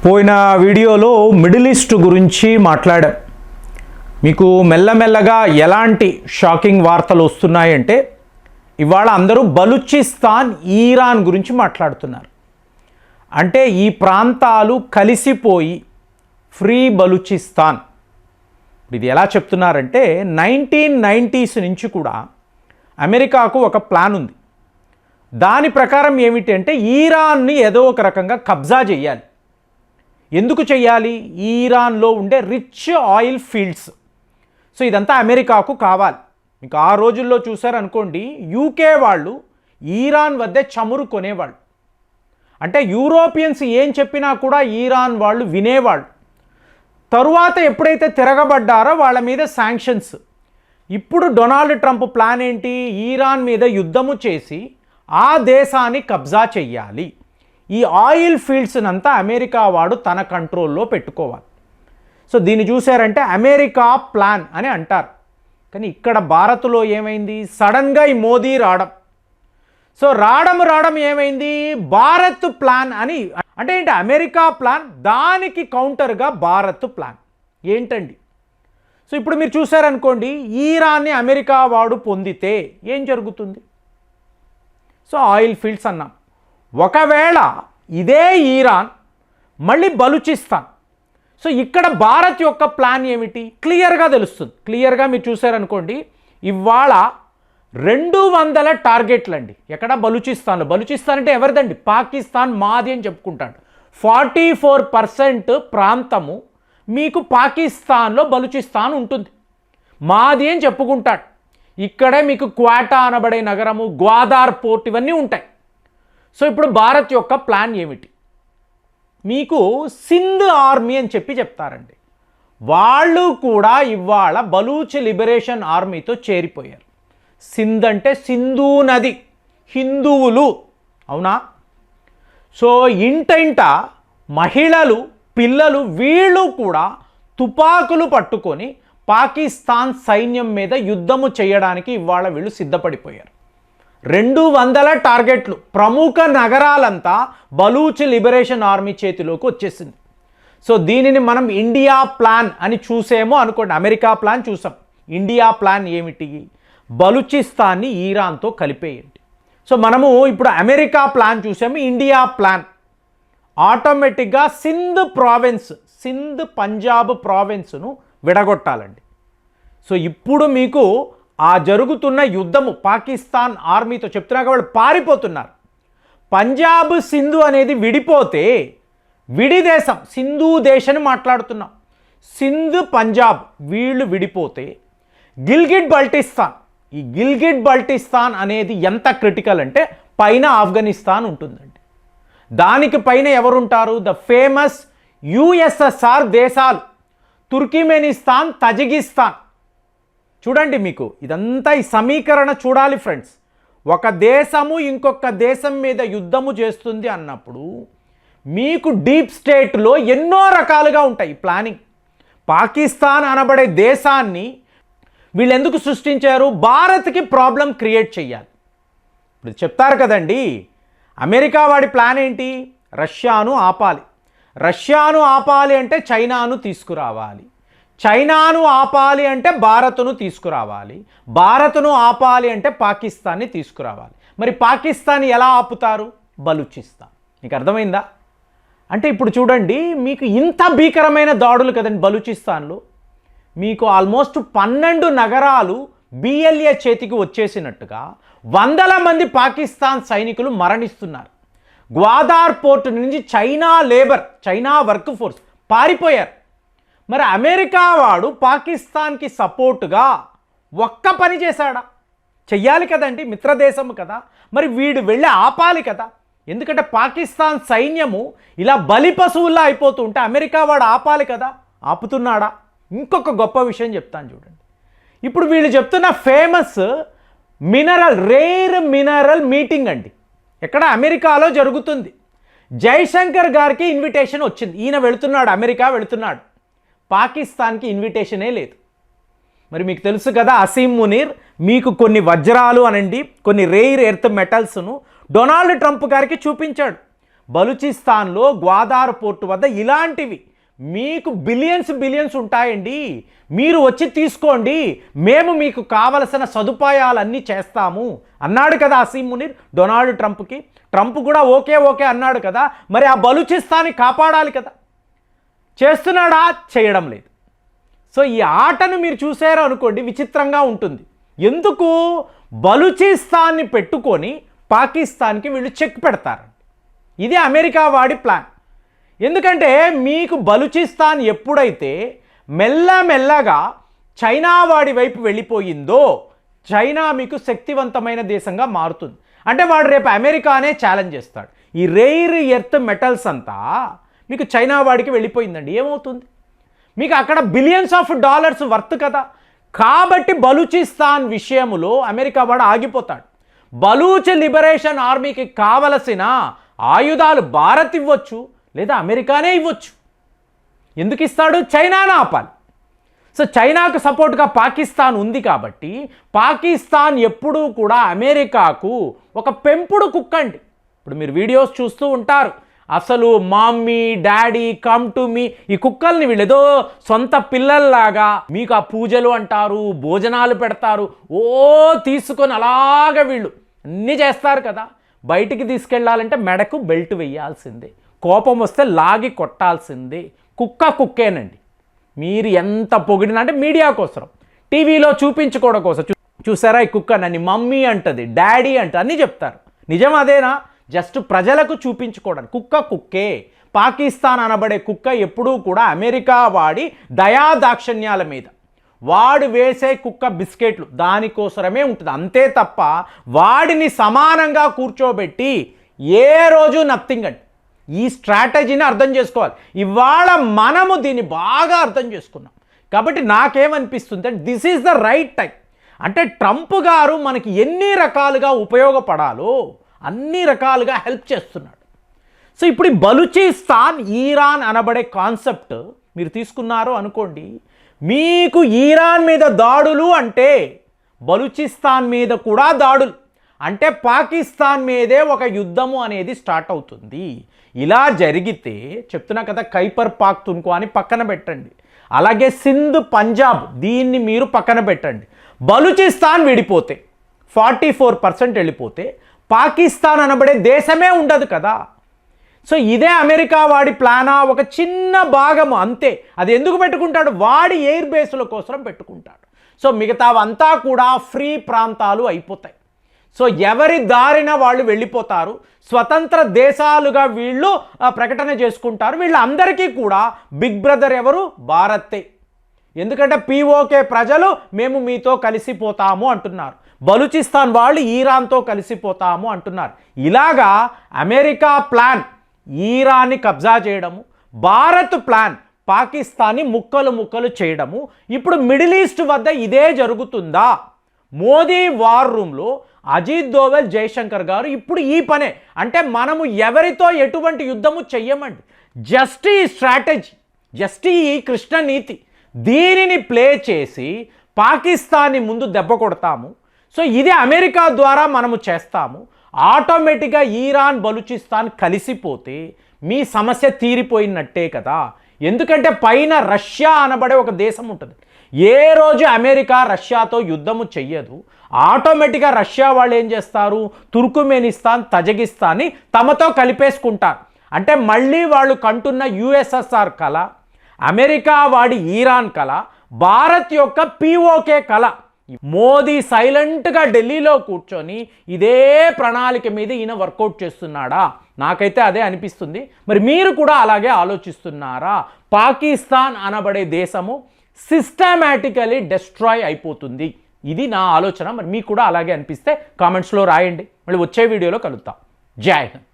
పోయిన వీడియోలో middle east గురించి మాట్లాడాం. మీకు మెల్లమెల్లగా ఎలాంటి షాకింగ్ వార్తలు వస్తున్నాయంటే ఇవాళ అందరూ బలూచిస్తాన్, ఇరాన్ గురించి మాట్లాడుతున్నారు. అంటే ఈ ప్రాంతాలు కలిసిపోయి ఫ్రీ బలూచిస్తాన్. ఇది ఎలా చెప్తున్నారంటే 1990s నుంచి కూడా అమెరికాకు ఒక ప్లాన్ ఉంది. దాని ప్రకారం ఏమిటి అంటే ఇరాన్ని ఏదో ఒక రకంగా కబ్జా చేయాలి. ఎందుకు చేయాలి? ఇరాన్లో ఉండే రిచ్ ఆయిల్ ఫీల్డ్స్. సో ఇదంతా అమెరికాకు కావాలి. మీకు ఆ రోజుల్లో చూసారనుకోండి, యూకే వాళ్ళు ఇరాన్ వద్దే చమురు కొనేవాళ్ళు. అంటే యూరోపియన్స్ ఏం చెప్పినా కూడా ఇరాన్ వాళ్ళు వినేవాళ్ళు. తరువాత ఎప్పుడైతే తిరగబడ్డారో వాళ్ళ మీద శాంక్షన్స్. ఇప్పుడు డొనాల్డ్ ట్రంప్ ప్లాన్ ఏంటి? ఇరాన్ మీద యుద్ధము చేసి ఆ దేశాన్ని కబ్జా చెయ్యాలి. ఈ ఆయిల్ ఫీల్డ్స్ని అంతా అమెరికా వాడు తన కంట్రోల్లో పెట్టుకోవాలి. సో దీన్ని చూసారంటే అమెరికా ప్లాన్ అని అంటారు. కానీ ఇక్కడ భారత్లో ఏమైంది? సడన్గా ఈ మోదీ రావడం. సో రావడం ఏమైంది? భారత్ ప్లాన్ అని. అంటే ఏంటి? అమెరికా ప్లాన్, దానికి కౌంటర్గా భారత్ ప్లాన్. ఏంటండి? సో ఇప్పుడు మీరు చూసారనుకోండి, ఇరాన్ని అమెరికా వాడు పొందితే ఏం జరుగుతుంది? సో ఆయిల్ ఫీల్డ్స్ అన్నాం. ఒకవేళ ఇదే ఇరాన్ మళ్ళీ బలూచిస్తాన్. సో ఇక్కడ భారత్ యొక్క ప్లాన్ ఏమిటి? క్లియర్గా తెలుస్తుంది. క్లియర్గా మీరు చూసారనుకోండి, ఇవాళ 200 టార్గెట్లు అండి. ఎక్కడ? బలూచిస్తాన్లో. బలూచిస్తాన్ అంటే ఎవరిదండి? పాకిస్తాన్ మాది అని చెప్పుకుంటాడు. 44% ప్రాంతము మీకు పాకిస్తాన్లో బలూచిస్తాన్ ఉంటుంది. మాది అని చెప్పుకుంటాడు. ఇక్కడే మీకు క్వాటా అనబడే నగరము, గ్వాదార్ పోర్ట్, ఇవన్నీ ఉంటాయి. సో ఇప్పుడు భారత్ యొక్క ప్లాన్ ఏమిటి? మీకు సింధ్ ఆర్మీ అని చెప్తారండి. వాళ్ళు కూడా ఇవాళ బలూచ్ లిబరేషన్ ఆర్మీతో చేరిపోయారు. సింధ్ అంటే సింధు నది, హిందువులు. అవునా? సో ఇంట మహిళలు, పిల్లలు వీళ్ళు కూడా తుపాకులు పట్టుకొని పాకిస్తాన్ సైన్యం మీద యుద్ధము చేయడానికి ఇవాళ వీళ్ళు సిద్ధపడిపోయారు. 200 టార్గెట్లు, ప్రముఖ నగరాలంతా బలూచ్ లిబరేషన్ ఆర్మీ చేతిలోకి వచ్చేసింది. సో దీనిని మనం ఇండియా ప్లాన్ అని చూసేమో అనుకోండి. అమెరికా ప్లాన్ చూసాం. ఇండియా ప్లాన్ ఏమిటి? బలూచిస్తాన్ని ఇరాన్తో కలిపేయండి. సో మనము ఇప్పుడు అమెరికా ప్లాన్ చూసాము. ఇండియా ప్లాన్ ఆటోమేటిక్గా సింధ్ ప్రావిన్స్, సింధ్ పంజాబ్ ప్రావిన్స్ను విడగొట్టాలండి. సో ఇప్పుడు మీకు ఆ జరుగుతున్న యుద్ధము పాకిస్తాన్ ఆర్మీతో చెప్తున్నాక వాళ్ళు పారిపోతున్నారు. పంజాబ్ సింధు అనేది విడిపోతే విడి దేశం, సింధు దేశాన్ని మాట్లాడుతున్నాం. సింధ్ పంజాబ్ వీళ్ళు విడిపోతే గిల్గిట్ బల్టిస్తాన్, ఈ గిల్గిట్ బల్టిస్తాన్ అనేది ఎంత క్రిటికల్ అంటే పైన ఆఫ్ఘనిస్తాన్ ఉంటుందండి. దానికి పైన ఎవరుంటారు? ద ఫేమస్ యుఎస్ఎస్ఆర్ దేశాలు, తుర్కిమెనిస్తాన్, తజికిస్తాన్. చూడండి, మీకు ఇదంతా ఈ సమీకరణ చూడాలి ఫ్రెండ్స్. ఒక దేశము ఇంకొక దేశం మీద యుద్ధము చేస్తుంది అన్నప్పుడు మీకు డీప్ స్టేట్లో ఎన్నో రకాలుగా ఉంటాయి ప్లానింగ్. పాకిస్తాన్ అనబడే దేశాన్ని వీళ్ళు ఎందుకు సృష్టించారు? భారత్కి ప్రాబ్లం క్రియేట్ చేయాలి. ఇప్పుడు చెప్తారు కదండి, అమెరికా వాడి ప్లాన్ ఏంటి? రష్యాను ఆపాలి. రష్యాను ఆపాలి అంటే చైనాను తీసుకురావాలి. చైనాను ఆపాలి అంటే భారత్ను తీసుకురావాలి. భారత్ను ఆపాలి అంటే పాకిస్తాన్ని తీసుకురావాలి. మరి పాకిస్తాన్ ఎలా ఆపుతారు? బలూచిస్తాన్. మీకు అర్థమైందా? అంటే ఇప్పుడు చూడండి, మీకు ఇంత భీకరమైన దాడులు కదండి బలూచిస్తాన్లో. మీకు ఆల్మోస్ట్ 12 నగరాలు బిఎల్ఏ చేతికి వచ్చేసినట్టుగా 100 మంది పాకిస్తాన్ సైనికులు మరణిస్తున్నారు. గ్వాదార్ పోర్ట్ నుంచి China labour, China work force పారిపోయారు. మరి అమెరికా వాడు పాకిస్తాన్కి సపోర్టుగా ఒక్క పని చేశాడా? చెయ్యాలి కదండి, మిత్రదేశము కదా. మరి వీడు వెళ్ళి ఆపాలి కదా. ఎందుకంటే పాకిస్తాన్ సైన్యము ఇలా బలి పశువుల్లా అయిపోతుంటే అమెరికా వాడు ఆపాలి కదా. ఆపుతున్నాడా? ఇంకొక గొప్ప విషయం చెప్తాను చూడండి. ఇప్పుడు వీళ్ళు చెప్తున్న ఫేమస్ రేర్ మినరల్ మీటింగ్ అండి. ఎక్కడ? అమెరికాలో జరుగుతుంది. జైశంకర్ గారికి ఇన్విటేషన్ వచ్చింది. ఈయన వెళుతున్నాడు, అమెరికా వెళుతున్నాడు. పాకిస్తాన్కి ఇన్విటేషనే లేదు. మరి మీకు తెలుసు కదా, అసీం మునీర్ మీకు కొన్ని వజ్రాలు అనండి, కొన్ని రేర్ ఎర్త్ మెటల్స్ను డొనాల్డ్ ట్రంప్ గారికి చూపించాడు. బలూచిస్తాన్లో గ్వాదార్ పోర్టు వద్ద ఇలాంటివి మీకు బిలియన్స్ ఉంటాయండి, మీరు వచ్చి తీసుకోండి, మేము మీకు కావలసిన సదుపాయాలన్నీ చేస్తాము అన్నాడు కదా అసీం మునీర్ డొనాల్డ్ ట్రంప్కి. ట్రంప్ కూడా ఓకే అన్నాడు కదా. మరి ఆ బలూచిస్తాన్ని కాపాడాలి కదా, చేస్తున్నాడా? చేయడం లేదు. సో ఈ ఆటను మీరు చూసారు అనుకోండి, విచిత్రంగా ఉంటుంది. ఎందుకు? బలూచిస్తాన్ని పెట్టుకొని పాకిస్తాన్కి వీళ్ళు చెక్ పెడతారు. ఇది అమెరికా వాడి ప్లాన్. ఎందుకంటే మీకు బలూచిస్తాన్ ఎప్పుడైతే మెల్లమెల్లగా చైనా వాడి వైపు వెళ్ళిపోయిందో, చైనా మీకు శక్తివంతమైన దేశంగా మారుతుంది. అంటే వాడు రేపు అమెరికానే ఛాలెంజ్ చేస్తాడు. ఈ రేర్ ఎర్త్ మెటల్స్ అంతా మీకు చైనా వాడికి వెళ్ళిపోయిందండి, ఏమవుతుంది? మీకు అక్కడ బిలియన్స్ ఆఫ్ డాలర్స్ వర్త్ కదా. కాబట్టి బలూచిస్తాన్ విషయంలో అమెరికా వాడు ఆగిపోతాడు. బలూచ్ లిబరేషన్ ఆర్మీకి కావలసిన ఆయుధాలు భారత్ ఇవ్వచ్చు, లేదా అమెరికానే ఇవ్వచ్చు. ఎందుకు ఇస్తాడు? చైనాను ఆపాలి. సో చైనాకు సపోర్ట్గా పాకిస్తాన్ ఉంది కాబట్టి పాకిస్తాన్ ఎప్పుడూ కూడా అమెరికాకు ఒక పెంపుడు కుక్క అండి. ఇప్పుడు మీరు వీడియోస్ చూస్తూ ఉంటారు, అసలు mummy daddy come to me, ఈ కుక్కల్ని వీళ్ళు ఏదో సొంత పిల్లల్లాగా మీకు ఆ పూజలు అంటారు, భోజనాలు పెడతారు, ఓ తీసుకొని అలాగ వీళ్ళు అన్నీ చేస్తారు కదా. బయటికి తీసుకెళ్ళాలంటే మెడకు బెల్ట్ వేయాల్సిందే, కోపం వస్తే లాగి కొట్టాల్సిందే. కుక్కేనండి. మీరు ఎంత పొగిడినా అంటే మీడియా కోసం, టీవీలో చూపించుకోవడం కోసం. చూసారా ఈ కుక్క నన్ను మమ్మీ అంటది, డాడీ అంట అన్నీ చెప్తారు. నిజం అదేనా? జస్ట్ ప్రజలకు చూపించుకోవడానికి. కుక్కే. పాకిస్తాన్ అనబడే కుక్క ఎప్పుడూ కూడా అమెరికా వాడి దయాదాక్షిణ్యాల మీద, వాడు వేసే కుక్క బిస్కెట్లు దానికోసమే ఉంటుంది, అంతే తప్ప వాడిని సమానంగా కూర్చోబెట్టి ఏ రోజు నథింగ్ అండి. ఈ స్ట్రాటజీని అర్థం చేసుకోవాలి. ఇవాళ మనము దీన్ని బాగా అర్థం చేసుకున్నాం. కాబట్టి నాకేమనిపిస్తుంది అంటే this is the right time. అంటే ట్రంప్ గారు మనకి ఎన్ని రకాలుగా ఉపయోగపడాలో అన్ని రకాలుగా హెల్ప్ చేస్తున్నాడు. సో ఇప్పుడు ఈ బలూచిస్తాన్ ఈరాన్ అనబడే కాన్సెప్ట్ మీరు తీసుకున్నారు అనుకోండి, మీకు ఈరాన్ మీద దాడులు అంటే బలూచిస్తాన్ మీద కూడా దాడులు అంటే పాకిస్తాన్ మీదే ఒక యుద్ధము అనేది స్టార్ట్ అవుతుంది. ఇలా జరిగితే చెప్తున్నా కదా, ఖైబర్ పాఖ్తూన్ఖ్వా అని పక్కన పెట్టండి, అలాగే సింధ్ పంజాబ్ దీన్ని మీరు పక్కన పెట్టండి. బలూచిస్తాన్ విడిపోతే 44% వెళ్ళిపోతే పాకిస్తాన్ అనబడే దేశమే ఉండదు కదా. సో ఇదే అమెరికా వాడి ప్లానా? ఒక చిన్న భాగము అంతే. అది ఎందుకు పెట్టుకుంటాడు? వాడి ఎయిర్ బేస్ల కోసం పెట్టుకుంటాడు. సో మిగతావంతా కూడా ఫ్రీ ప్రాంతాలు అయిపోతాయి. సో ఎవరి దారిన వాళ్ళు వెళ్ళిపోతారు, స్వతంత్ర దేశాలుగా వీళ్ళు ప్రకటన చేసుకుంటారు. వీళ్ళందరికీ కూడా బిగ్ బ్రదర్ ఎవరు? భారతే. ఎందుకంటే పీఓకే ప్రజలు మేము మీతో కలిసిపోతాము అంటున్నారు, బలూచిస్తాన్ వాళ్ళు ఈరాన్తో కలిసిపోతాము అంటున్నారు. ఇలాగా అమెరికా ప్లాన్ ఈరాన్ని కబ్జా చేయడము, భారత్ ప్లాన్ పాకిస్తాన్ని ముక్కలు చేయడము. ఇప్పుడు మిడిల్ ఈస్ట్ వద్ద ఇదే జరుగుతుందా? మోదీ వార్ రూమ్లో అజిత్ దోవల్ జయశంకర్ గారు ఇప్పుడు ఈ పనే, అంటే మనము ఎవరితో ఎటువంటి యుద్ధము చెయ్యమండి, జస్ట్ ఈ స్ట్రాటజీ, జస్ట్ ఈ కృష్ణ నీతి దీనిని ప్లే చేసి పాకిస్తాన్ని ముందు దెబ్బ కొడతాము. సో ఇది అమెరికా ద్వారా మనము చేస్తాము. ఆటోమేటిక్గా ఈరాన్ బలూచిస్తాన్ కలిసిపోతే మీ సమస్య తీరిపోయినట్టే కదా. ఎందుకంటే పైన రష్యా అనబడే ఒక దేశం ఉంటుంది. ఏ రోజు అమెరికా రష్యాతో యుద్ధము చెయ్యదు, ఆటోమేటిక్గా రష్యా వాళ్ళు ఏం చేస్తారు? తుర్కుమెనిస్తాన్, తజకిస్తాన్ని తమతో కలిపేసుకుంటారు. అంటే మళ్ళీ వాళ్ళు కంటున్న యుఎస్ఎస్ఆర్ కళ, అమెరికా వాడి ఈరాన్ కళ, భారత్ యొక్క పీఓకే కళ. మోదీ సైలెంట్గా ఢిల్లీలో కూర్చొని ఇదే ప్రణాళిక మీద ఈయన వర్కౌట్ చేస్తున్నాడా? నాకైతే అదే అనిపిస్తుంది. మరి మీరు కూడా అలాగే ఆలోచిస్తున్నారా? పాకిస్తాన్ అనబడే దేశము సిస్టమాటికలీ డెస్ట్రాయ్ అయిపోతుంది, ఇది నా ఆలోచన. మరి మీకు కూడా అలాగే అనిపిస్తే కామెంట్స్లో రాయండి. మళ్ళీ వచ్చే వీడియోలో కలుద్దాం. జై హింద్.